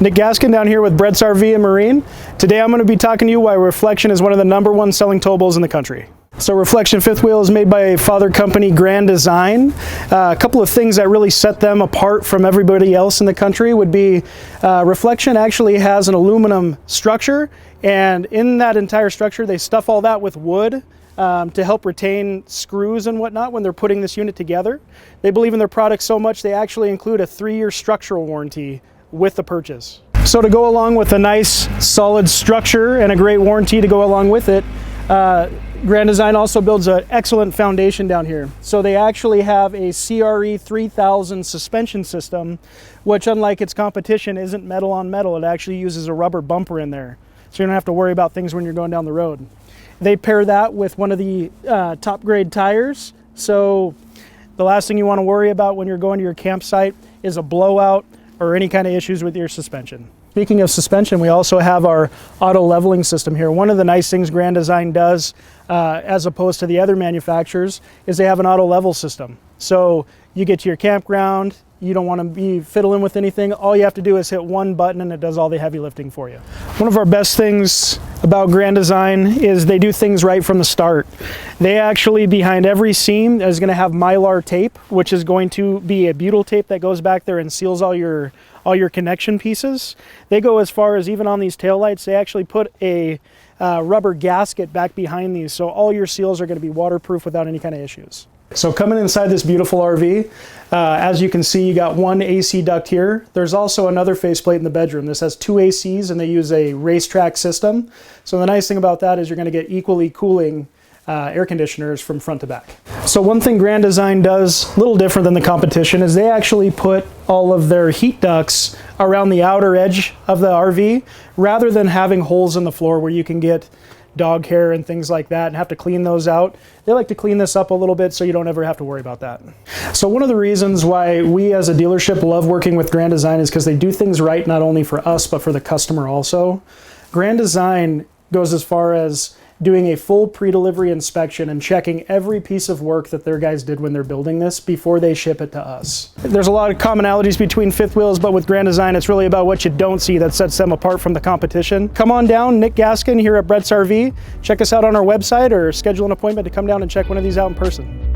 Nick Gaskin down here with BretzRV and Marine. Today I'm going to be talking to you why Reflection is one of the #1 selling towables in the country. So Reflection fifth wheel is made by a father company, Grand Design. A couple of things that really set them apart from everybody else in the country would be Reflection actually has an aluminum structure, and in that entire structure they stuff all that with wood to help retain screws and whatnot when they're putting this unit together. They believe in their product so much they actually include a 3-year structural warranty with the purchase. So to go along with a nice solid structure and a great warranty to go along with it, Grand Design also builds an excellent foundation down here. So they actually have a CRE 3000 suspension system, which unlike its competition isn't metal on metal. It actually uses a rubber bumper in there. So you don't have to worry about things when you're going down the road. They pair that with one of the top grade tires. So the last thing you want to worry about when you're going to your campsite is a blowout or any kind of issues with your suspension. Speaking of suspension, we also have our auto leveling system here. One of the nice things Grand Design does, as opposed to the other manufacturers, is they have an auto level system. So you get to your campground, you don't want to be fiddling with anything, all you have to do is hit one button and it does all the heavy lifting for you. One of our best things about Grand Design is they do things right from the start. They actually, behind every seam, is going to have Mylar tape, which is going to be a butyl tape that goes back there and seals all your connection pieces. They go as far as, even on these taillights, they actually put a rubber gasket back behind these, so all your seals are going to be waterproof without any kind of issues. So coming inside this beautiful RV, as you can see, you got one AC duct here. There's also another faceplate in the bedroom. This has 2 ACs and they use a racetrack system. So the nice thing about that is you're going to get equally cooling air conditioners from front to back. So one thing Grand Design does a little different than the competition is they actually put all of their heat ducts around the outer edge of the RV rather than having holes in the floor where you can get dog hair and things like that and have to clean those out. They like to clean this up a little bit so you don't ever have to worry about that. So one of the reasons why we as a dealership love working with Grand Design is because they do things right not only for us but for the customer also. Grand Design goes as far as doing a full pre-delivery inspection and checking every piece of work that their guys did when they're building this before they ship it to us. There's a lot of commonalities between fifth wheels, but with Grand Design, it's really about what you don't see that sets them apart from the competition. Come on down, Nick Gaskin here at BretzRV. Check us out on our website or schedule an appointment to come down and check one of these out in person.